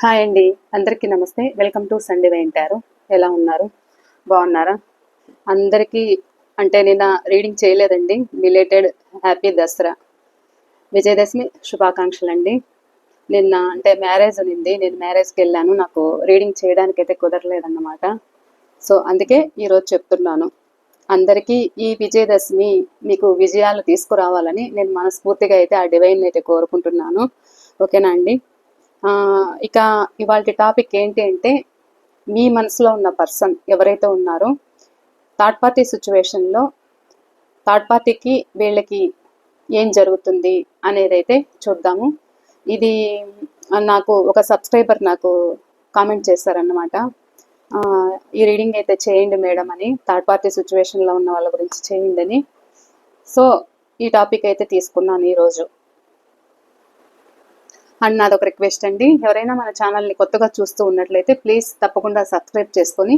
Hi అండి. అందరికీ నమస్తే. వెల్కమ్ టు సండే వెంటారు. ఎలా ఉన్నారు? బాగున్నారా? అందరికీ అంటే నిన్న రీడింగ్ చేయలేదండి. బిలేటెడ్ హ్యాపీ దసరా, విజయదశమి శుభాకాంక్షలు అండి. నిన్న అంటే మ్యారేజ్ ఉన్నింది. నేను మ్యారేజ్కి వెళ్ళాను. నాకు రీడింగ్ చేయడానికి అయితే కుదరలేదన్నమాట. సో అందుకే ఈరోజు చెప్తున్నాను. అందరికీ ఈ విజయదశమి మీకు విజయాలు తీసుకురావాలని నేను మనస్ఫూర్తిగా అయితే ఆ డివైన్ అయితే కోరుకుంటున్నాను. ఓకేనా అండి? ఇక ఇవాళ టాపిక్ ఏంటి అంటే, మీ మనసులో ఉన్న పర్సన్ ఎవరైతే ఉన్నారో థర్డ్ పార్టీ సిచ్యువేషన్లో థర్డ్ పార్టీకి వీళ్ళకి ఏం జరుగుతుంది అనేది అయితే చూద్దాము. ఇది నాకు ఒక సబ్స్క్రైబర్ నాకు కామెంట్ చేశారన్నమాట. ఈ రీడింగ్ అయితే చేయండి మేడం అని, థర్డ్ పార్టీ సిచ్యువేషన్లో ఉన్న వాళ్ళ గురించి చేయండి అని. సో ఈ టాపిక్ అయితే తీసుకున్నాను ఈరోజు. అండ్ నాదొక రిక్వెస్ట్ అండి, ఎవరైనా మన ఛానల్ని కొత్తగా చూస్తూ ఉన్నట్లయితే ప్లీజ్ తప్పకుండా సబ్స్క్రైబ్ చేసుకొని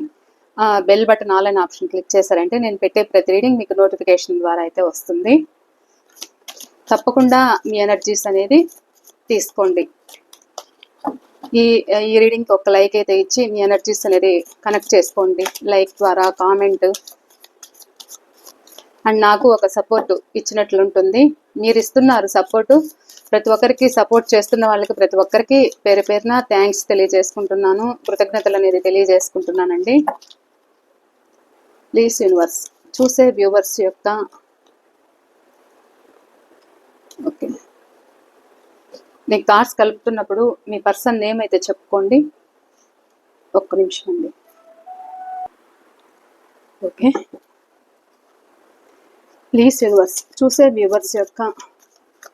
బెల్ బటన్ ఆల్ అనే ఆప్షన్ క్లిక్ చేశారంటే నేను పెట్టే ప్రతి రీడింగ్ మీకు నోటిఫికేషన్ ద్వారా అయితే వస్తుంది. తప్పకుండా మీ ఎనర్జీస్ అనేది తీసుకోండి. ఈ రీడింగ్కి ఒక లైక్ అయితే ఇచ్చి మీ ఎనర్జీస్ అనేది కనెక్ట్ చేసుకోండి. లైక్ ద్వారా కామెంట్ అండ్ నాకు ఒక సపోర్ట్ ఇచ్చినట్లుంటుంది. మీరు ఇస్తున్నారు సపోర్టు. ప్రతి ఒక్కరికి సపోర్ట్ చేస్తున్న వాళ్ళకి ప్రతి ఒక్కరికి పేరు పేరున థ్యాంక్స్ తెలియజేసుకుంటున్నాను, కృతజ్ఞతలు అనేది తెలియజేసుకుంటున్నానండి. ప్లీజ్ యూనివర్స్ చూసే వ్యూవర్స్ యొక్క ఓకే, మీకు కార్డ్స్ కలుపుతున్నప్పుడు మీ పర్సన్ నేమ్ అయితే చెప్పుకోండి. ఒక్క నిమిషం అండి. ఓకే, ప్లీజ్ యూనివర్స్ చూసే వ్యూవర్స్ యొక్క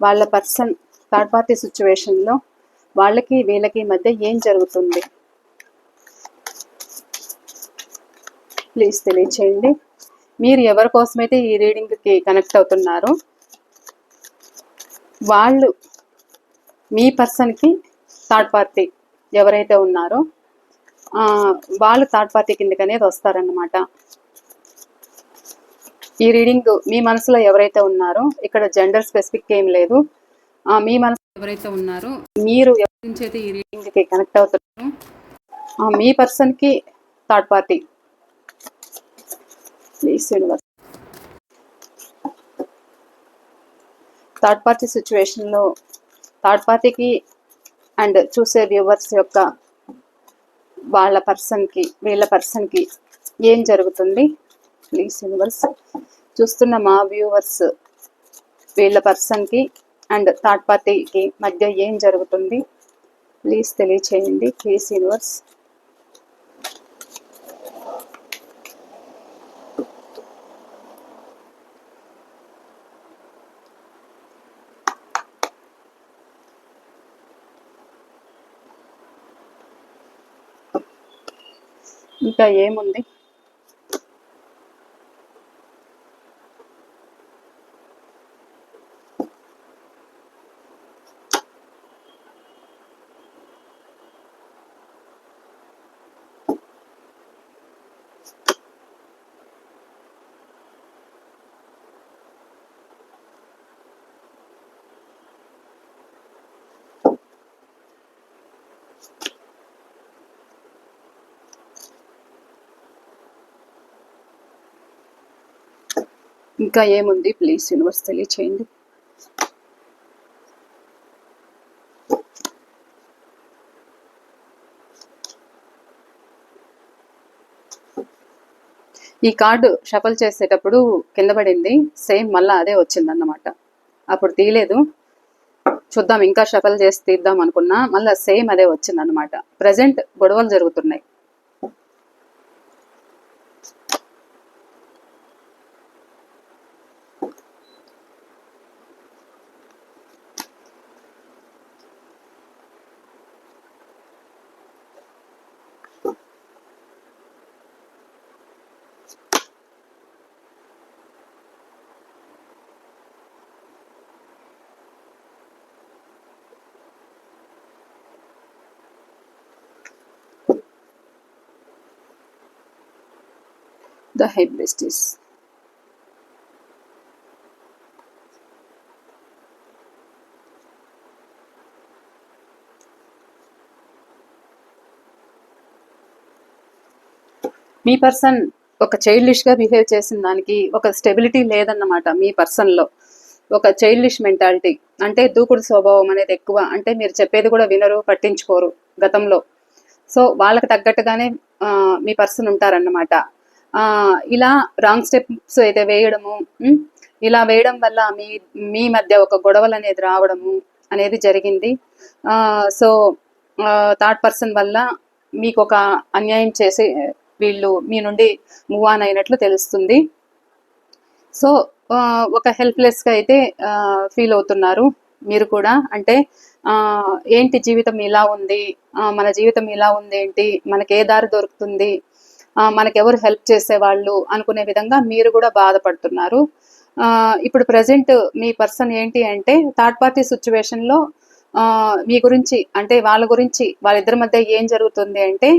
వాళ్ళ పర్సన్ థర్డ్ పార్టీ సిచ్యువేషన్లో వాళ్ళకి వీళ్ళకి మధ్య ఏం జరుగుతుంది ప్లీజ్ తెలియచేయండి. మీరు ఎవరి కోసమైతే ఈ రీడింగ్కి కనెక్ట్ అవుతున్నారో వాళ్ళు మీ పర్సన్కి థర్డ్ పార్టీ ఎవరైతే ఉన్నారో వాళ్ళు థర్డ్ పార్టీ కిందకి అనేది వస్తారన్నమాట. ఈ రీడింగ్ మీ మనసులో ఎవరైతే ఉన్నారో, ఇక్కడ జెండర్ స్పెసిఫిక్ ఏం లేదు, మీ మనసు ఎవరైతే ఉన్నారో మీరు ఎవరి నుంచి అయితే ఈ రీడింగ్కి కనెక్ట్ అవుతున్నారో మీ పర్సన్కి third party please universe third party సిచ్యువేషన్లో థర్డ్ పార్టీకి అండ్ చూసే వ్యూవర్స్ యొక్క వాళ్ళ పర్సన్కి వీళ్ళ పర్సన్కి ఏం జరుగుతుంది ప్లీజ్ యూనివర్స్. చూస్తున్న మా వ్యూవర్స్ వీళ్ళ పర్సన్కి అండ్ థర్డ్ పార్టీకి మధ్య ఏం జరుగుతుంది ప్లీజ్ తెలియచేయండి. Please universe. ఇంకా ఏముంది? ఇంకా ఏముంది ప్లీజ్ యూనివర్స్ తెలియచేయండి. ఈ కార్డు షఫల్ చేసేటప్పుడు కింద పడింది, సేమ్ మళ్ళీ అదే వచ్చిందన్నమాట. అప్పుడు తీయలేదు, చూద్దాం ఇంకా షఫల్ చేసి తీద్దాం అనుకున్నా, మళ్ళీ సేమ్ అదే వచ్చిందన్నమాట. ప్రజెంట్ గొడవలు జరుగుతున్నాయి. The High Priestess. Me person ఒక చైల్డిష్గా బిహేవ్ చేసిన దానికి ఒక స్టెబిలిటీ లేదన్నమాట. మీ పర్సన్లో ఒక చైల్డిష్ మెంటాలిటీ, అంటే దూకుడు స్వభావం అనేది ఎక్కువ. అంటే మీరు చెప్పేది కూడా వినరు, పట్టించుకోరు గతంలో. సో వాళ్ళకి తగ్గట్టుగానే మీ పర్సన్ ఉంటారన్నమాట. ఇలా రాంగ్ స్టెప్స్ అయితే వేయడము, ఇలా వేయడం వల్ల మీ మధ్య ఒక గొడవలు అనేది రావడము అనేది జరిగింది. సో థర్డ్ పర్సన్ వల్ల మీకు ఒక అన్యాయం చేసి వీళ్ళు మీ నుండి మూవ్ ఆన్ అయినట్లు తెలుస్తుంది. సో ఒక హెల్ప్లెస్గా అయితే ఫీల్ అవుతున్నారు మీరు కూడా. అంటే ఏంటి జీవితం ఇలా ఉంది, మన జీవితం ఇలా ఉంది ఏంటి, మనకి ఏ దారి దొరుకుతుంది, మనకెవరు హెల్ప్ చేసేవాళ్ళు అనుకునే విధంగా మీరు కూడా బాధపడుతున్నారు. ఇప్పుడు ప్రజెంట్ మీ పర్సన్ ఏంటి అంటే థర్డ్ పార్టీ సిచ్యువేషన్లో మీ గురించి, అంటే వాళ్ళ గురించి, వాళ్ళిద్దరి మధ్య ఏం జరుగుతుంది అంటే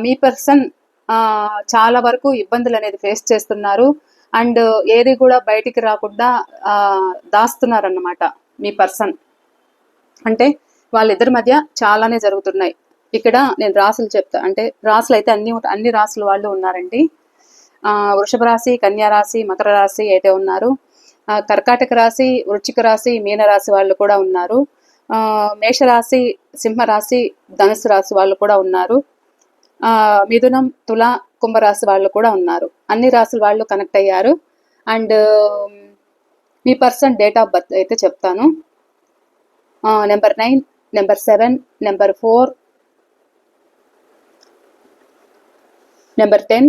మీ పర్సన్ చాలా వరకు ఇబ్బందులు అనేది ఫేస్ చేస్తున్నారు. అండ్ ఏది కూడా బయటికి రాకుండా దాస్తున్నారన్నమాట మీ పర్సన్. అంటే వాళ్ళిద్దరి మధ్య చాలానే జరుగుతున్నాయి. ఇక్కడ నేను రాసులు చెప్తా, అంటే రాసులు అయితే అన్ని రాసుల వాళ్ళు ఉన్నారండి. వృషభ రాశి, కన్యా రాశి, మకర రాశి అయితే ఉన్నారు. కర్కాటక రాశి, వృశ్చిక రాశి, మీన రాశి వాళ్ళు కూడా ఉన్నారు. మేషరాశి, సింహరాశి, ధనుసు రాశి వాళ్ళు కూడా ఉన్నారు. మిథునం, తుల, కుంభరాశి వాళ్ళు కూడా ఉన్నారు. అన్ని రాశుల వాళ్ళు కనెక్ట్ అయ్యారు. And me person date of birth అయితే చెప్తాను. Number 9, number 7, number 4, number 10,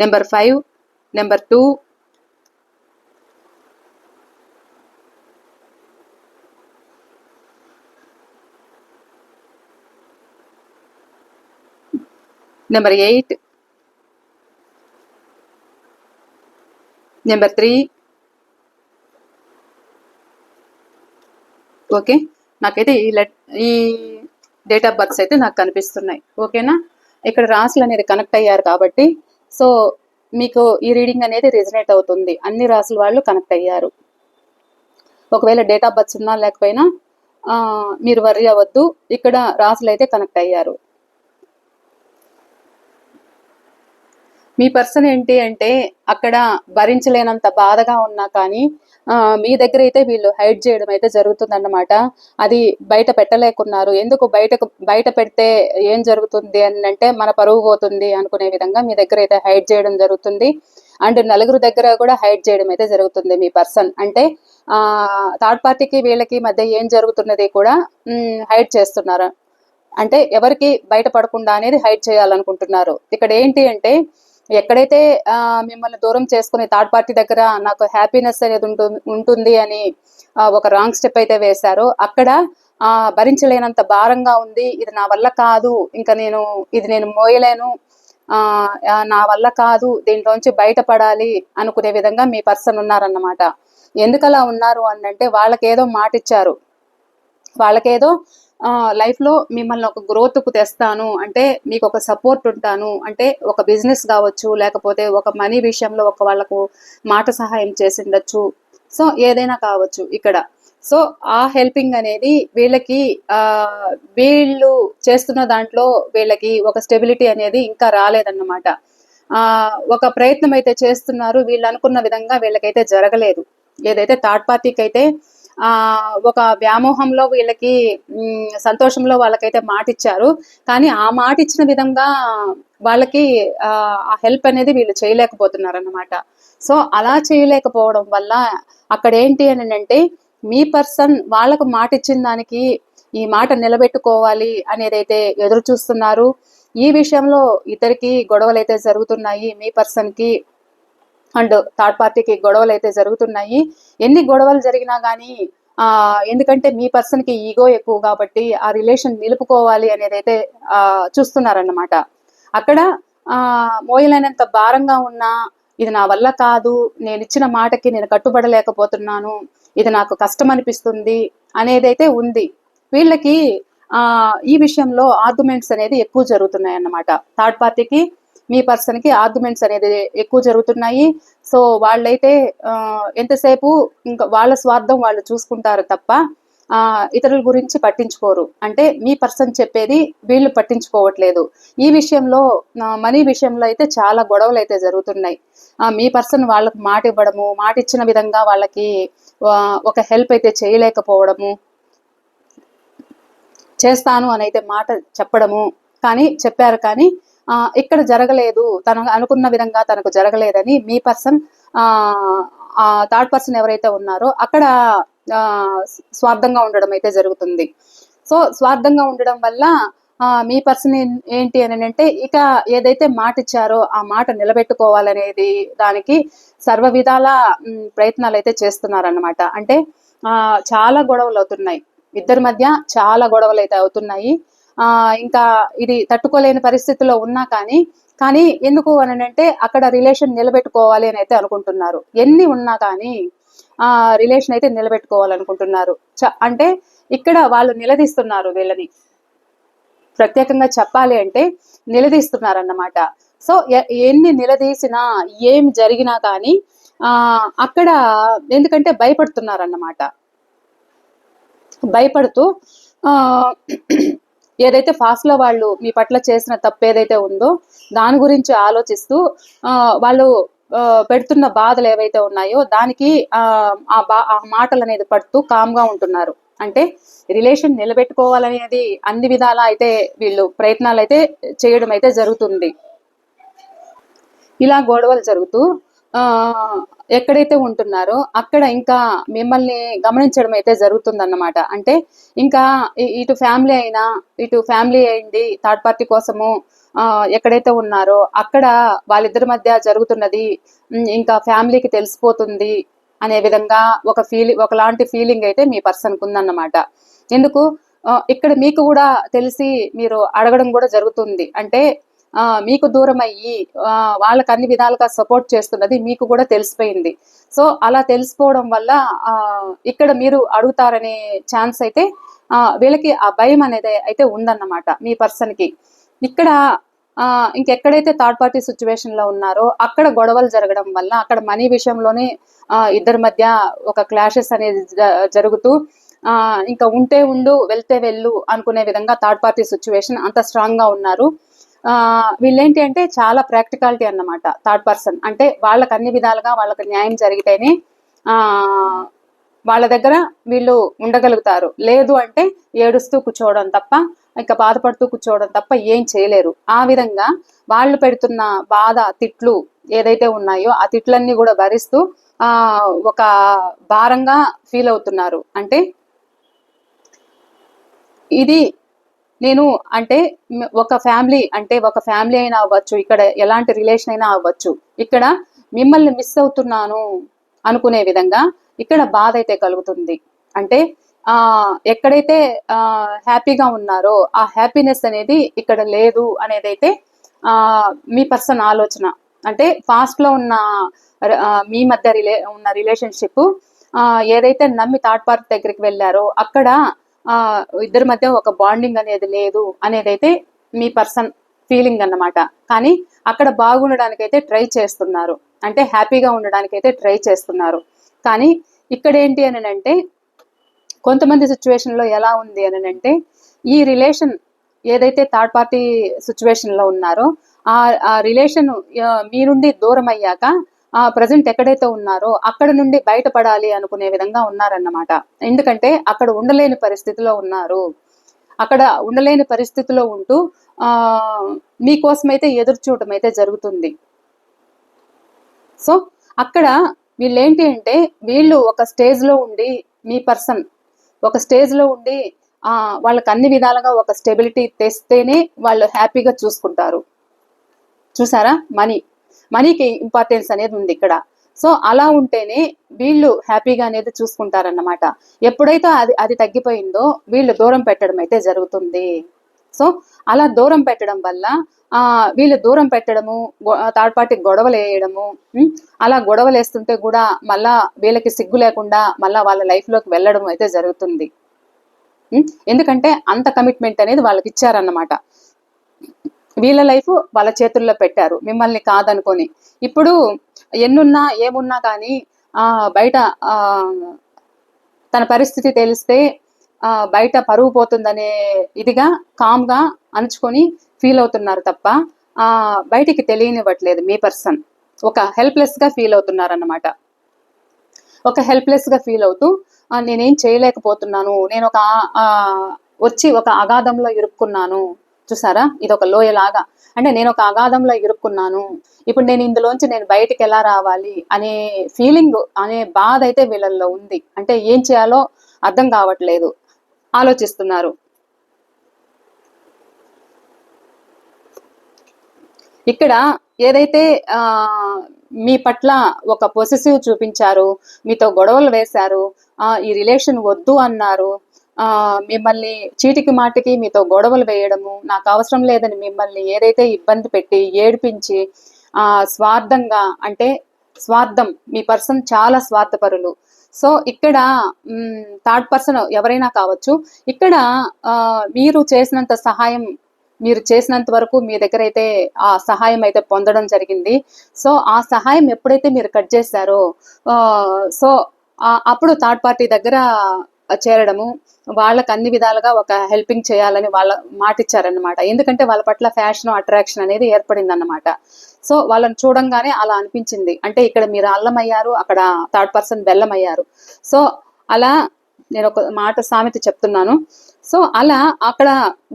number 5, number 2, number 8, number 3. Okay, నాకైతే ఈ డేట్ ఆఫ్ బర్త్స్ అయితే నాకు కనిపిస్తున్నాయి. ఓకేనా, ఇక్కడ రాశులు అనేది కనెక్ట్ అయ్యారు కాబట్టి సో మీకు ఈ రీడింగ్ అనేది రెజనేట్ అవుతుంది. అన్ని రాశుల వాళ్ళు కనెక్ట్ అయ్యారు. ఒకవేళ డేట్ ఆఫ్ బర్త్స్ ఉన్నా లేకపోయినా మీరు వర్రీ అవ్వద్దు, ఇక్కడ రాశులు అయితే కనెక్ట్ అయ్యారు. మీ పర్సన్ ఏంటి అంటే అక్కడ భరించలేనంత బాధగా ఉన్నా కానీ మీ దగ్గర అయితే వీళ్ళు హైడ్ చేయడం అయితే జరుగుతుందన్నమాట. అది బయట పెట్టలేకున్నారు. ఎందుకు బయట పెడితే ఏం జరుగుతుంది అని అంటే మన పరువు పోతుంది అనుకునే విధంగా మీ దగ్గర అయితే హైడ్ చేయడం జరుగుతుంది. అండ్ నలుగురు దగ్గర కూడా హైడ్ చేయడం అయితే జరుగుతుంది మీ పర్సన్. అంటే థర్డ్ పార్టీకి వీళ్ళకి మధ్య ఏం జరుగుతున్నది కూడా హైడ్ చేస్తున్నారు. అంటే ఎవరికి బయటపడకుండా అనేది హైడ్ చేయాలనుకుంటున్నారు. ఇక్కడ ఏంటి అంటే ఎక్కడైతే మిమ్మల్ని దూరం చేసుకుని థర్డ్ పార్టీ దగ్గర నాకు హ్యాపీనెస్ అనేది ఉంటుంది అని ఒక రాంగ్ స్టెప్ అయితే వేశారో అక్కడ భరించలేనంత భారంగా ఉంది, ఇది నా వల్ల కాదు, ఇంకా నేను మోయలేను, నా వల్ల కాదు, దీంట్లోంచి బయటపడాలి అనుకునే విధంగా మీ పర్సన్ ఉన్నారన్నమాట. ఎందుకలా ఉన్నారు అని అంటే వాళ్ళకేదో మాట ఇచ్చారు, వాళ్ళకేదో లైఫ్లో మిమ్మల్ని ఒక గ్రోత్కు తెస్తాను, అంటే మీకు ఒక సపోర్ట్ ఉంటాను, అంటే ఒక బిజినెస్ కావచ్చు, లేకపోతే ఒక మనీ విషయంలో ఒక వాళ్ళకు మాట సహాయం చేసిండొచ్చు, సో ఏదైనా కావచ్చు ఇక్కడ. సో ఆ హెల్పింగ్ అనేది వీళ్ళు చేస్తున్న దాంట్లో వీళ్ళకి ఒక స్టెబిలిటీ అనేది ఇంకా రాలేదన్నమాట. ఒక ప్రయత్నం అయితే చేస్తున్నారు, వీళ్ళు అనుకున్న విధంగా వీళ్ళకైతే జరగలేదు. ఏదైతే థర్డ్ పార్టీకి అయితే ఒక వ్యామోహంలో వీళ్ళకి సంతోషంలో వాళ్ళకైతే మాట ఇచ్చారు, కానీ ఆ మాట ఇచ్చిన విధంగా వాళ్ళకి ఆ హెల్ప్ అనేది వీళ్ళు చేయలేకపోతున్నారు అన్నమాట. సో అలా చేయలేకపోవడం వల్ల అక్కడ ఏంటి అని అంటే మీ పర్సన్ వాళ్ళకు మాట ఇచ్చిన దానికి ఈ మాట నిలబెట్టుకోవాలి అనేది అయితే ఎదురు చూస్తున్నారు. ఈ విషయంలో ఇద్దరికి గొడవలు అయితే జరుగుతున్నాయి. మీ పర్సన్కి అండ్ థర్డ్ పార్టీకి గొడవలు అయితే జరుగుతున్నాయి. ఎన్ని గొడవలు జరిగినా కానీ ఎందుకంటే మీ పర్సన్కి ఈగో ఎక్కువ కాబట్టి ఆ రిలేషన్ నిలుపుకోవాలి అనేది అయితే చూస్తున్నారన్నమాట. అక్కడ మోయలేనంత భారంగా ఉన్నా ఇది నా వల్ల కాదు, నేను ఇచ్చిన మాటకి నేను కట్టుబడలేకపోతున్నాను, ఇది నాకు కష్టం అనిపిస్తుంది అనేది అయితే ఉంది. వీళ్ళకి ఈ విషయంలో ఆర్గ్యుమెంట్స్ అనేది ఎక్కువ జరుగుతున్నాయి అన్నమాట. థర్డ్ పార్టీకి మీ పర్సన్కి ఆర్గ్యుమెంట్స్ అనేది ఎక్కువ జరుగుతున్నాయి. సో వాళ్ళైతే ఎంతసేపు ఇంకా వాళ్ళ స్వార్థం వాళ్ళు చూసుకుంటారు తప్ప ఇతరుల గురించి పట్టించుకోరు. అంటే మీ పర్సన్ చెప్పేది వీళ్ళు పట్టించుకోవట్లేదు. ఈ విషయంలో మనీ విషయంలో అయితే చాలా గొడవలు అయితే జరుగుతున్నాయి. మీ పర్సన్ వాళ్ళకి మాట ఇవ్వడము, మాట ఇచ్చిన విధంగా వాళ్ళకి ఒక హెల్ప్ అయితే చేయలేకపోవడము, చేస్తాను అని అయితే మాట చెప్పడము, కానీ చెప్పారు కానీ ఇక్కడ జరగలేదు, తను అనుకున్న విధంగా తనకు జరగలేదని మీ పర్సన్ థర్డ్ పర్సన్ ఎవరైతే ఉన్నారో అక్కడ స్వార్థంగా ఉండడం అయితే జరుగుతుంది. సో స్వార్థంగా ఉండడం వల్ల మీ పర్సన్ ఏంటి అని అంటే ఇక ఏదైతే మాట ఇచ్చారో ఆ మాట నిలబెట్టుకోవాలనేది దానికి సర్వ విధాల ప్రయత్నాలు అయితే చేస్తున్నారన్నమాట. అంటే చాలా గొడవలు అవుతున్నాయి ఇద్దరి మధ్య, చాలా గొడవలు అయితే అవుతున్నాయి. ఇంకా ఇది తట్టుకోలేని పరిస్థితిలో ఉన్నా కానీ ఎందుకు అని అంటే అక్కడ రిలేషన్ నిలబెట్టుకోవాలి అని అయితే అనుకుంటున్నారు. ఎన్ని ఉన్నా కానీ రిలేషన్ అయితే నిలబెట్టుకోవాలనుకుంటున్నారు. అంటే ఇక్కడ వాళ్ళు నిలదీస్తున్నారు వీళ్ళని, ప్రత్యేకంగా చెప్పాలి అంటే నిలదీస్తున్నారన్నమాట. సో ఎన్ని నిలదీసినా ఏం జరిగినా కానీ అక్కడ ఎందుకంటే భయపడుతున్నారన్నమాట. భయపడుతూ ఏదైతే ఫాస్ట్ లో వాళ్ళు మీ పట్ల చేసిన తప్పు ఏదైతే ఉందో దాని గురించి ఆలోచిస్తూ వాళ్ళు పెడుతున్న బాధలు ఏవైతే ఉన్నాయో దానికి ఆ మాటలు అనేది పడుతూ కామ్గా ఉంటున్నారు. అంటే రిలేషన్ నిలబెట్టుకోవాలనేది అన్ని విధాలా అయితే వీళ్ళు ప్రయత్నాలు అయితే చేయడం అయితే జరుగుతుంది. ఇలా గొడవలు జరుగుతూ ఎక్కడైతే ఉంటున్నారో అక్కడ ఇంకా మిమ్మల్ని గమనించడం అయితే జరుగుతుందన్నమాట. అంటే ఇంకా ఇటు ఫ్యామిలీ అయినా ఇటు ఫ్యామిలీ అయింది థర్డ్ పార్టీ కోసము ఎక్కడైతే ఉన్నారో అక్కడ వాళ్ళిద్దరి మధ్య జరుగుతున్నది ఇంకా ఫ్యామిలీకి తెలిసిపోతుంది అనే విధంగా ఒకలాంటి ఫీలింగ్ అయితే మీ పర్సన్కి ఉందన్నమాట. ఎందుకు ఇక్కడ మీకు కూడా తెలిసి మీరు అడగడం కూడా జరుగుతుంది. అంటే మీకు దూరం అయ్యి వాళ్ళకి అన్ని విధాలుగా సపోర్ట్ చేస్తున్నది మీకు కూడా తెలిసిపోయింది. సో అలా తెలిసిపోవడం వల్ల ఇక్కడ మీరు అడుగుతారనే ఛాన్స్ అయితే వీళ్ళకి ఆ భయం అనేది అయితే ఉందన్నమాట మీ పర్సన్కి. ఇక్కడ ఇంకెక్కడైతే థర్డ్ పార్టీ సిచ్యువేషన్ లో ఉన్నారో అక్కడ గొడవలు జరగడం వల్ల అక్కడ మనీ విషయంలోనే ఇద్దరి మధ్య ఒక క్లాషెస్ అనేది జరుగుతూ ఇంకా ఉంటే ఉండు వెళ్తే వెళ్ళు అనుకునే విధంగా థర్డ్ పార్టీ సిచ్యువేషన్ అంత స్ట్రాంగ్ గా ఉన్నారు. వీళ్ళేంటి అంటే చాలా ప్రాక్టికాలిటీ అన్నమాట థర్డ్ పర్సన్. అంటే వాళ్ళకి అన్ని విధాలుగా వాళ్ళకి న్యాయం జరిగితేనే వాళ్ళ దగ్గర వీళ్ళు ఉండగలుగుతారు. లేదు అంటే ఏడుస్తూ కూర్చోవడం తప్ప, ఇంకా బాధపడుతూ కూర్చోవడం తప్ప ఏం చేయలేరు. ఆ విధంగా వాళ్ళు పెడుతున్న బాధ తిట్లు ఏదైతే ఉన్నాయో ఆ తిట్లన్నీ కూడా భరిస్తూ ఒక భారంగా ఫీల్ అవుతున్నారు. అంటే ఇది నేను అంటే ఒక ఫ్యామిలీ అయినా అవ్వచ్చు, ఇక్కడ ఎలాంటి రిలేషన్ అయినా అవ్వచ్చు, ఇక్కడ మిమ్మల్ని మిస్ అవుతున్నాను అనుకునే విధంగా ఇక్కడ బాధ అయితే కలుగుతుంది. అంటే ఎక్కడైతే హ్యాపీగా ఉన్నారో ఆ హ్యాపీనెస్ అనేది ఇక్కడ లేదు అనేది అయితే మీ పర్సన్ ఆలోచన. అంటే పాస్ట్ లో ఉన్న మీ మధ్య ఉన్న రిలేషన్షిప్ ఏదైతే నమ్మి థర్డ్ పార్టీ దగ్గరికి వెళ్ళారో అక్కడ ఇద్దరి మధ్య ఒక బాండింగ్ అనేది లేదు అనేదైతే మీ పర్సన్ ఫీలింగ్ అన్నమాట. కానీ అక్కడ బాగుండడానికి అయితే ట్రై చేస్తున్నారు, అంటే హ్యాపీగా ఉండడానికి అయితే ట్రై చేస్తున్నారు. కానీ ఇక్కడ ఏంటి అని అంటే కొంతమంది సిచ్యువేషన్ లో ఎలా ఉంది అని అంటే ఈ రిలేషన్ ఏదైతే థర్డ్ పార్టీ సిచ్యువేషన్ లో ఉన్నారో ఆ రిలేషన్ మీ నుండి దూరం అయ్యాక ప్రజెంట్ ఎక్కడైతే ఉన్నారో అక్కడ నుండి బయటపడాలి అనుకునే విధంగా ఉన్నారన్నమాట. ఎందుకంటే అక్కడ ఉండలేని పరిస్థితిలో ఉన్నారు. అక్కడ ఉండలేని పరిస్థితిలో ఉంటూ మీకోసమైతే ఎదురు చూడటం అయితే జరుగుతుంది. సో అక్కడ వీళ్ళేంటి అంటే వీళ్ళు ఒక స్టేజ్ లో ఉండి మీ పర్సన్ ఒక స్టేజ్ లో ఉండి వాళ్ళకి అన్ని విధాలుగా ఒక స్టెబిలిటీ తెస్తేనే వాళ్ళు హ్యాపీగా చూసుకుంటారు. చూసారా, మనీకి ఇంపార్టెన్స్ అనేది ఉంది ఇక్కడ. సో అలా ఉంటేనే వీళ్ళు హ్యాపీగా అనేది చూసుకుంటారన్నమాట. ఎప్పుడైతే అది తగ్గిపోయిందో వీళ్ళు దూరం పెట్టడం అయితే జరుగుతుంది. సో అలా దూరం పెట్టడం వల్ల వీళ్ళు దూరం పెట్టడము, థర్డ్ పార్టీ గొడవలు వేయడము, అలా గొడవలు వేస్తుంటే కూడా మళ్ళా వీళ్ళకి సిగ్గు లేకుండా మళ్ళా వాళ్ళ లైఫ్ లోకి వెళ్ళడం అయితే జరుగుతుంది. ఎందుకంటే అంత కమిట్మెంట్ అనేది వాళ్ళకి ఇచ్చారన్నమాట. వీళ్ళ లైఫ్ వాళ్ళ చేతుల్లో పెట్టారు మిమ్మల్ని కాదనుకొని. ఇప్పుడు ఎన్నున్నా ఏమున్నా కానీ బయట తన పరిస్థితి తెలిస్తే బయట పరువు పోతుందనే ఇదిగా కామ్గా అణుచుకొని ఫీల్ అవుతున్నారు తప్ప బయటికి తెలియనివ్వట్లేదు. మీ పర్సన్ ఒక హెల్ప్లెస్గా ఫీల్ అవుతున్నారు అన్నమాట. ఒక హెల్ప్లెస్గా ఫీల్ అవుతూ నేనేం చేయలేకపోతున్నాను, నేను వచ్చి ఒక అగాధంలో ఇరుక్కున్నాను. చూసారా, ఇది ఒక లోయలాగా. అంటే నేను ఒక అగాధంలో ఇరుక్కున్నాను, ఇప్పుడు నేను ఇందులోంచి నేను బయటికి ఎలా రావాలి అనే ఫీలింగ్, అనే బాధ అయితే వీళ్ళల్లో ఉంది. అంటే ఏం చేయాలో అర్థం కావట్లేదు, ఆలోచిస్తున్నారు. ఇక్కడ ఏదైతే మీ పట్ల ఒక పొసెసివ్ చూపించారు, మీతో గొడవలు వేశారు, ఈ రిలేషన్ వద్దు అన్నారు, మిమ్మల్ని చీటికి మాటికి మీతో గొడవలు వేయడము, నాకు అవసరం లేదని మిమ్మల్ని ఏదైతే ఇబ్బంది పెట్టి ఏడిపించి స్వార్థంగా, అంటే స్వార్థం, మీ పర్సన్ చాలా స్వార్థపరులు. సో ఇక్కడ థర్డ్ పర్సన్ ఎవరైనా కావచ్చు. ఇక్కడ మీరు చేసినంత సహాయం, మీరు చేసినంత వరకు మీ దగ్గర అయితే ఆ సహాయం అయితే పొందడం జరిగింది. సో ఆ సహాయం ఎప్పుడైతే మీరు కట్ చేశారో సో అప్పుడు థర్డ్ పార్టీ దగ్గర చేరడము, వాళ్ళకి అన్ని విధాలుగా ఒక హెల్పింగ్ చేయాలని వాళ్ళ మాట ఇచ్చారనమాట. ఎందుకంటే వాళ్ళ పట్ల ఫ్యాషన్, అట్రాక్షన్ అనేది ఏర్పడింది అన్నమాట. సో వాళ్ళని చూడంగానే అలా అనిపించింది. అంటే ఇక్కడ మీరు అల్లం అయ్యారు, అక్కడ థర్డ్ పర్సన్ బెల్లం అయ్యారు. సో అలా నేను ఒక మాట సామెత చెప్తున్నాను. సో అలా అక్కడ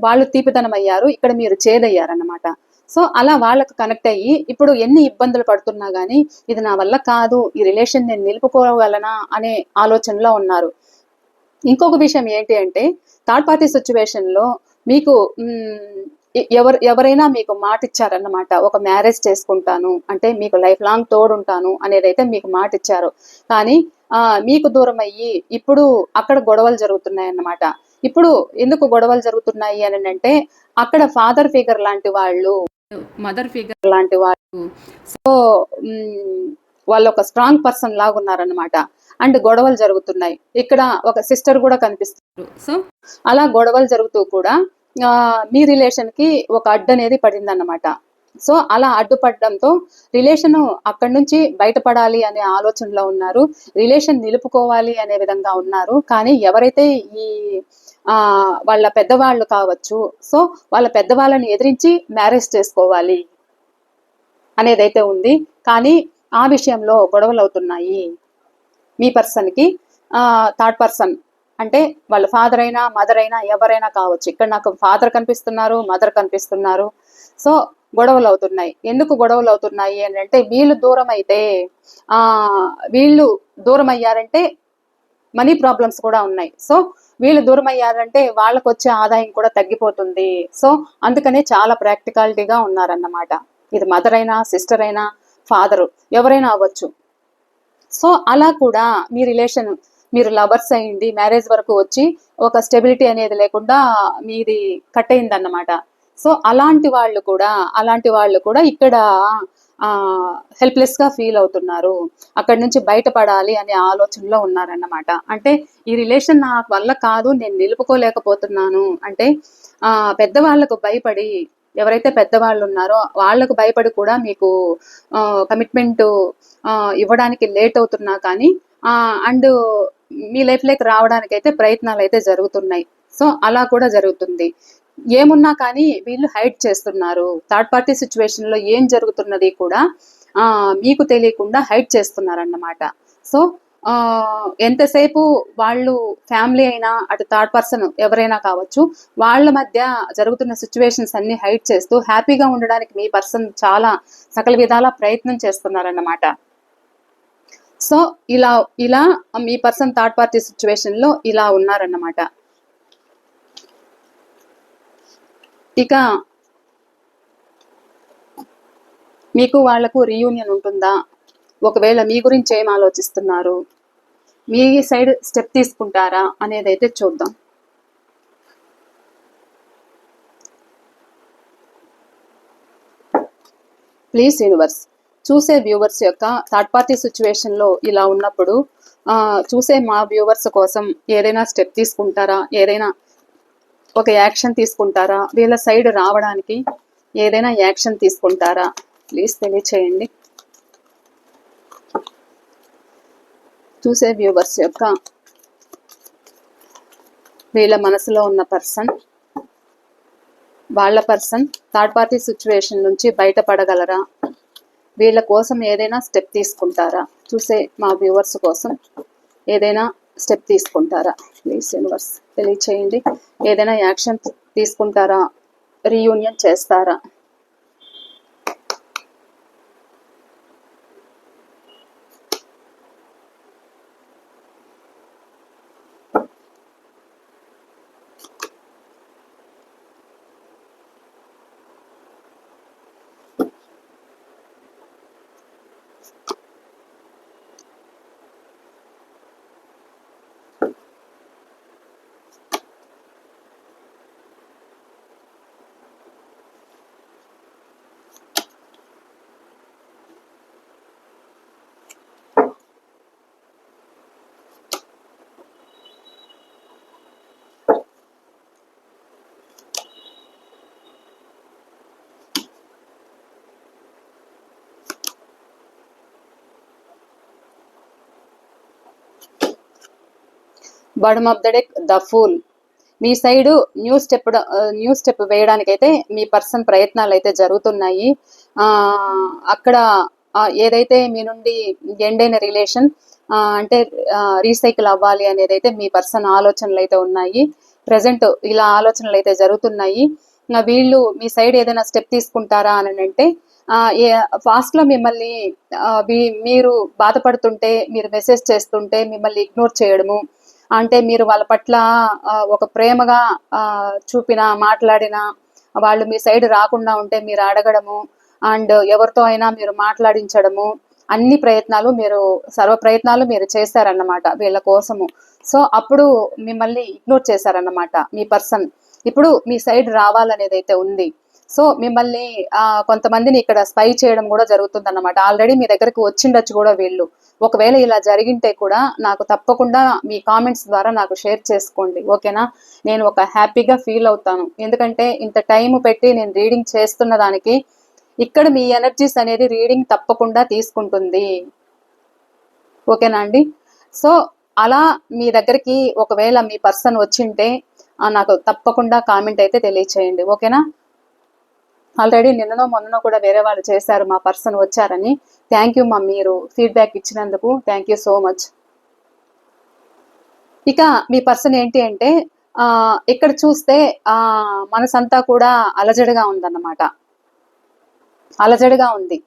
వాళ్ళు తీపిదనం అయ్యారు, ఇక్కడ మీరు చేదయ్యారన్నమాట. సో అలా వాళ్ళకు కనెక్ట్ అయ్యి ఇప్పుడు ఎన్ని ఇబ్బందులు పడుతున్నా కానీ ఇది నా వల్ల కాదు, ఈ రిలేషన్ నేను నిలుపుకోగలనా అనే ఆలోచనలో ఉన్నారు. ఇంకొక విషయం ఏంటి అంటే, థర్డ్ పార్టీ సిచ్యువేషన్లో మీకు ఎవరైనా మీకు మాట ఇచ్చారన్నమాట, ఒక మ్యారేజ్ చేసుకుంటాను, అంటే మీకు లైఫ్ లాంగ్ తోడుంటాను అనేది అయితే మీకు మాట ఇచ్చారు. కానీ మీకు దూరం అయ్యి ఇప్పుడు అక్కడ గొడవలు జరుగుతున్నాయి అన్నమాట. ఇప్పుడు ఎందుకు గొడవలు జరుగుతున్నాయి అని అంటే, అక్కడ ఫాదర్ ఫిగర్ లాంటి వాళ్ళు, మదర్ ఫిగర్ లాంటి వాళ్ళు, సో వాళ్ళు ఒక స్ట్రాంగ్ పర్సన్ లాగా ఉన్నారనమాట. అండ్ గొడవలు జరుగుతున్నాయి. ఇక్కడ ఒక సిస్టర్ కూడా కనిపిస్తారు. సో అలా గొడవలు జరుగుతూ కూడా మీ రిలేషన్ కి ఒక అడ్డు అనేది పడింది అన్నమాట. సో అలా అడ్డుపడడంతో రిలేషన్ అక్కడి నుంచి బయటపడాలి అనే ఆలోచనలో ఉన్నారు, రిలేషన్ నిలుపుకోవాలి అనే విధంగా ఉన్నారు. కానీ ఎవరైతే ఈ వాళ్ళ పెద్దవాళ్ళు కావచ్చు, సో వాళ్ళ పెద్దవాళ్ళని ఎదిరించి మ్యారేజ్ చేసుకోవాలి అనేదైతే ఉంది. కానీ ఆ విషయంలో గొడవలు అవుతున్నాయి. మీ పర్సన్కి థర్డ్ పర్సన్ అంటే వాళ్ళ ఫాదర్ అయినా మదర్ అయినా ఎవరైనా కావచ్చు. ఇక్కడ నాకు ఫాదర్ కనిపిస్తున్నారు, మదర్ కనిపిస్తున్నారు. సో గొడవలు అవుతున్నాయి. ఎందుకు గొడవలు అవుతున్నాయి అని అంటే, వీళ్ళు దూరం అయితే వీళ్ళు దూరం అయ్యారంటే మనీ ప్రాబ్లమ్స్ కూడా ఉన్నాయి. సో వీళ్ళు దూరం అయ్యారంటే వాళ్ళకు వచ్చే ఆదాయం కూడా తగ్గిపోతుంది. సో అందుకనే చాలా ప్రాక్టికాలిటీగా ఉన్నారన్నమాట. ఇది మదర్ అయినా, సిస్టర్ అయినా, ఫాదరు ఎవరైనా అవ్వచ్చు. సో అలా కూడా మీ రిలేషన్, మీరు లవర్స్ అయ్యింది, మ్యారేజ్ వరకు వచ్చి ఒక స్టెబిలిటీ అనేది లేకుండా మీది కట్ అయిందన్నమాట. సో అలాంటి వాళ్ళు కూడా ఇక్కడ హెల్ప్లెస్గా ఫీల్ అవుతున్నారు, అక్కడి నుంచి బయటపడాలి అనే ఆలోచనలో ఉన్నారన్నమాట. అంటే ఈ రిలేషన్ నా వల్ల కాదు, నేను నిలుపుకోలేకపోతున్నాను అంటే పెద్దవాళ్ళకు భయపడి, ఎవరైతే పెద్దవాళ్ళు ఉన్నారో వాళ్లకు భయపడి కూడా మీకు కమిట్మెంట్ ఇవ్వడానికి లేట్ అవుతున్నా కానీ అండ్ మీ లైఫ్లోకి రావడానికి అయితే ప్రయత్నాలు అయితే జరుగుతున్నాయి. సో అలా కూడా జరుగుతుంది. ఏమున్నా కానీ వీళ్ళు హైడ్ చేస్తున్నారు. థర్డ్ పార్టీ సిచ్యువేషన్ లో ఏం జరుగుతున్నది కూడా మీకు తెలియకుండా హైడ్ చేస్తున్నారన్నమాట. సో ఎంతసేపు వాళ్ళు ఫ్యామిలీ అయినా, అటు థర్డ్ పర్సన్ ఎవరైనా కావచ్చు, వాళ్ళ మధ్య జరుగుతున్న సిచ్యువేషన్స్ అన్ని హైడ్ చేస్తూ హ్యాపీగా ఉండడానికి మీ పర్సన్ చాలా సకల విధాల ప్రయత్నం చేస్తున్నారన్నమాట. సో ఇలా మీ పర్సన్ థర్డ్ పార్టీ సిచ్యువేషన్ లో ఇలా ఉన్నారన్నమాట. ఇక మీకు వాళ్లకు రీయూనియన్ ఉంటుందా, ఒకవేళ మీ గురించి ఏం ఆలోచిస్తున్నారు, మీ సైడ్ స్టెప్ తీసుకుంటారా అనేది అయితే చూద్దాం. ప్లీజ్ యూనివర్స్, చూసే వ్యూవర్స్ యొక్క థర్డ్ పార్టీ సిచ్యువేషన్లో ఇలా ఉన్నప్పుడు చూసే మా వ్యూవర్స్ కోసం ఏదైనా స్టెప్ తీసుకుంటారా, ఏదైనా ఒక యాక్షన్ తీసుకుంటారా, వీళ్ళ సైడ్ రావడానికి ఏదైనా యాక్షన్ తీసుకుంటారా, ప్లీజ్ తెలియచేయండి. చూసే వ్యూవర్స్ యొక్క వీళ్ళ మనసులో ఉన్న పర్సన్, వాళ్ళ పర్సన్ థర్డ్ పార్టీ సిచ్యువేషన్ నుంచి బయటపడగలరా? వీళ్ళ కోసం ఏదైనా స్టెప్ తీసుకుంటారా? చూసే మా వ్యూవర్స్ కోసం ఏదైనా స్టెప్ తీసుకుంటారా? ప్లీజ్ యూనివర్స్ తెలియచేయండి. ఏదైనా యాక్షన్ తీసుకుంటారా? రీయూనియన్ చేస్తారా? Bottom of the deck the fool. మీ సైడు న్యూ స్టెప్ వేయడానికైతే మీ పర్సన్ ప్రయత్నాలు అయితే జరుగుతున్నాయి. అక్కడ ఏదైతే మీ నుండి ఎండ్ అయిన రిలేషన్ అంటే రీసైకిల్ అవ్వాలి అనేది అయితే మీ పర్సన్ ఆలోచనలు అయితే ఉన్నాయి. ప్రజెంట్ ఇలా ఆలోచనలు అయితే జరుగుతున్నాయి. వీళ్ళు మీ సైడ్ ఏదైనా స్టెప్ తీసుకుంటారా అని అంటే ఫాస్ట్ లో మిమ్మల్ని మీరు బాధపడుతుంటే, మీరు మెసేజ్ చేస్తుంటే మిమ్మల్ని ఇగ్నోర్ చేయడము, అంటే మీరు వాళ్ళ పట్ల ఒక ప్రేమగా చూపిన మాట్లాడిన వాళ్ళు మీ సైడ్ రాకుండా ఉంటే మీరు అడగడము, అండ్ ఎవరితో అయినా మీరు మాట్లాడించడము, అన్ని ప్రయత్నాలు సర్వ ప్రయత్నాలు మీరు చేశారన్నమాట వీళ్ళ కోసము. సో అప్పుడు మిమ్మల్ని ఇగ్నోర్ చేశారన్నమాట మీ పర్సన్. ఇప్పుడు మీ సైడ్ రావాలనేది అయితే ఉంది. సో మిమ్మల్ని కొంతమందిని ఇక్కడ స్పై చేయడం కూడా జరుగుతుంది అన్నమాట. ఆల్రెడీ మీ దగ్గరకు వచ్చిండొచ్చు కూడా వీళ్ళు. ఒకవేళ ఇలా జరిగింటే కూడా నాకు తప్పకుండా మీ కామెంట్స్ ద్వారా నాకు షేర్ చేసుకోండి, ఓకేనా? నేను ఒక హ్యాపీగా ఫీల్ అవుతాను. ఎందుకంటే ఇంత టైం పెట్టి నేను రీడింగ్ చేస్తున్న దానికి ఇక్కడ మీ ఎనర్జీస్ అనేది రీడింగ్ తప్పకుండా తీసుకుంటుంది, ఓకేనా అండి? సో అలా మీ దగ్గరికి ఒకవేళ మీ పర్సన్ వచ్చింటే నాకు తప్పకుండా కామెంట్ అయితే తెలియచేయండి, ఓకేనా? ఆల్రెడీ నిన్ననో మొన్ననో కూడా వేరే వాళ్ళు చేశారు, మా పర్సన్ వచ్చారని. థ్యాంక్ యూ మా, మీరు ఫీడ్బ్యాక్ ఇచ్చినందుకు థ్యాంక్ యూ సో మచ్. ఇక మీ పర్సన్ ఏంటి అంటే ఇక్కడ చూస్తే మనసంతా కూడా అలజడిగా ఉందన్నమాట. అలజడిగా ఉంది.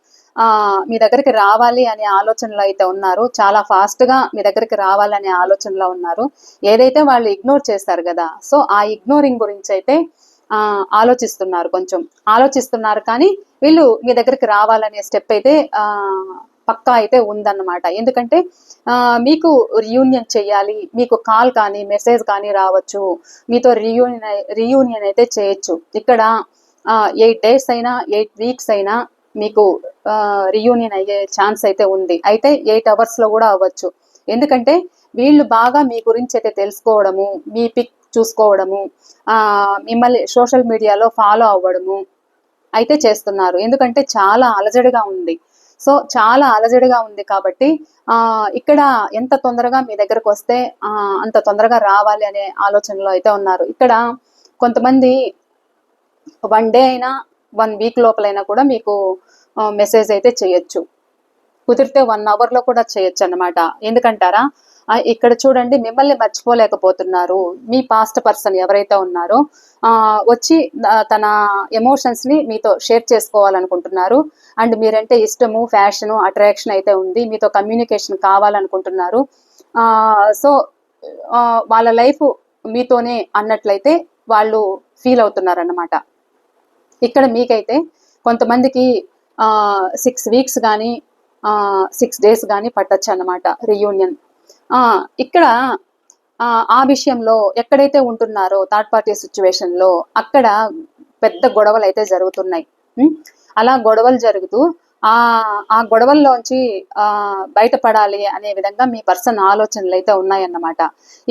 మీ దగ్గరికి రావాలి అనే ఆలోచనలో అయితే ఉన్నారు. చాలా ఫాస్ట్ గా మీ దగ్గరికి రావాలనే ఆలోచనలో ఉన్నారు. ఏదైతే వాళ్ళు ఇగ్నోర్ చేశారు కదా, సో ఆ ఇగ్నోరింగ్ గురించి అయితే ఆలోచిస్తున్నారు, కొంచెం ఆలోచిస్తున్నారు. కానీ వీళ్ళు మీ దగ్గరికి రావాలనే స్టెప్ అయితే పక్కా అయితే ఉందన్నమాట. ఎందుకంటే మీకు రీయూనియన్ చేయాలి, మీకు కాల్ కానీ మెసేజ్ కానీ రావచ్చు, మీతో రీయూనియన్ అయితే చేయొచ్చు. ఇక్కడ 8 days అయినా 8 weeks అయినా మీకు రీయూనియన్ అయ్యే ఛాన్స్ అయితే ఉంది. అయితే 8 hours లో కూడా అవ్వచ్చు. ఎందుకంటే వీళ్ళు బాగా మీ గురించి అయితే తెలుసుకోవడము, మీ పిక్ చూసుకోవడము, మిమ్మల్ని సోషల్ మీడియాలో ఫాలో అవ్వడము అయితే చేస్తున్నారు. ఎందుకంటే చాలా అలజడిగా ఉంది. సో చాలా అలజడిగా ఉంది కాబట్టి ఇక్కడ ఎంత తొందరగా మీ దగ్గరకు వస్తే అంత తొందరగా రావాలి అనే ఆలోచనలో అయితే ఉన్నారు. ఇక్కడ కొంతమంది 1 day అయినా 1 week లోపలైనా కూడా మీకు మెసేజ్ అయితే చేయొచ్చు. కుదిరితే 1 hour లో కూడా చేయొచ్చు అన్నమాట. ఎందుకంటారా, ఇక్కడ చూడండి, మిమ్మల్ని మర్చిపోలేకపోతున్నారు. మీ పాస్ట్ పర్సన్ ఎవరైతే ఉన్నారో వచ్చి తన ఎమోషన్స్ ని మీతో షేర్ చేసుకోవాలనుకుంటున్నారు. అండ్ మీరంటే ఇష్టము, ఫ్యాషను, అట్రాక్షన్ అయితే ఉంది. మీతో కమ్యూనికేషన్ కావాలనుకుంటున్నారు. సో వాళ్ళ లైఫ్ మీతోనే అన్నట్లయితే వాళ్ళు ఫీల్ అవుతున్నారు అన్నమాట. ఇక్కడ మీకైతే కొంతమందికి 6 weeks కానీ 6 days కానీ పట్టచ్చు అన్నమాట రీయూనియన్. ఇక్కడ ఆ విషయంలో ఎక్కడైతే ఉంటున్నారో థర్డ్ పార్టీ సిచ్యువేషన్ లో అక్కడ పెద్ద గొడవలు అయితే జరుగుతున్నాయి. అలా గొడవలు జరుగుతూ ఆ గొడవల్లోంచి బయటపడాలి అనే విధంగా మీ పర్సన్ ఆలోచనలు అయితే ఉన్నాయన్నమాట.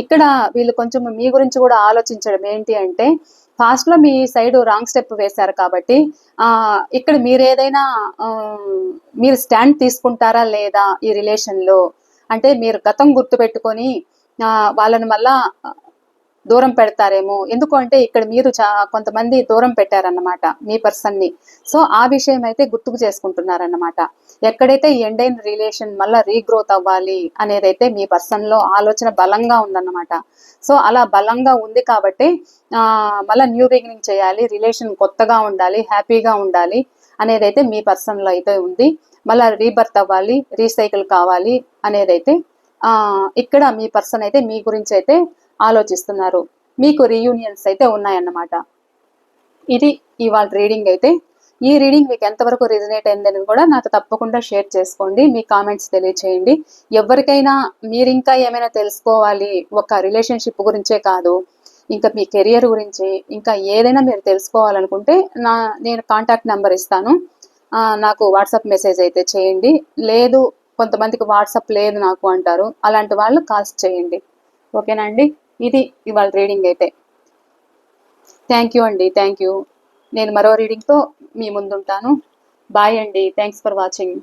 ఇక్కడ వీళ్ళు కొంచెం మీ గురించి కూడా ఆలోచించడం ఏంటి అంటే, ఫాస్ట్ లో మీ సైడ్ రాంగ్ స్టెప్ వేశారు కాబట్టి ఇక్కడ మీరు స్టాండ్ తీసుకుంటారా లేదా ఈ రిలేషన్ లో, అంటే మీరు గతం గుర్తు పెట్టుకొని వాళ్ళని మళ్ళా దూరం పెడతారేమో, ఎందుకు అంటే ఇక్కడ మీరు కొంతమంది దూరం పెట్టారన్నమాట మీ పర్సన్ని. సో ఆ విషయం అయితే గుర్తుకు చేసుకుంటున్నారన్నమాట. ఎక్కడైతే ఎండ్ అయిన రిలేషన్ మళ్ళీ రీగ్రోత్ అవ్వాలి అనేదైతే మీ పర్సన్ లో ఆలోచన బలంగా ఉందన్నమాట. సో అలా బలంగా ఉంది కాబట్టి మళ్ళీ న్యూ బిగినింగ్ చేయాలి, రిలేషన్ కొత్తగా ఉండాలి, హ్యాపీగా ఉండాలి అనేదైతే మీ పర్సన్ లో అయితే ఉంది. మళ్ళీ రీబర్త్ అవ్వాలి, రీసైకిల్ కావాలి అనేదైతే ఇక్కడ మీ పర్సన్ అయితే మీ గురించి అయితే ఆలోచిస్తున్నారు. మీకు రీయూనియన్స్ అయితే ఉన్నాయన్నమాట. ఇది ఇవాళ రీడింగ్ అయితే. ఈ రీడింగ్ మీకు ఎంతవరకు రిజనేట్ అయిందని కూడా నాకు తప్పకుండా షేర్ చేసుకోండి, మీ కామెంట్స్ తెలియచేయండి. ఎవరికైనా మీరు ఇంకా ఏమైనా తెలుసుకోవాలి, ఒక రిలేషన్షిప్ గురించే కాదు, ఇంకా మీ కెరియర్ గురించి ఇంకా ఏదైనా మీరు తెలుసుకోవాలనుకుంటే నేను కాంటాక్ట్ నెంబర్ ఇస్తాను, నాకు వాట్సాప్ మెసేజ్ అయితే చేయండి. లేదు కొంతమందికి వాట్సాప్ లేదు నాకు అంటారు, అలాంటి వాళ్ళు కాల్స్ చేయండి. ఓకేనా అండి? ఇది ఇవాళ రీడింగ్ అయితే. థ్యాంక్ యూ అండి, థ్యాంక్ యూ. నేను మరో రీడింగ్తో మీ ముందుంటాను. బాయ్ అండి, థ్యాంక్స్ ఫర్ వాచింగ్.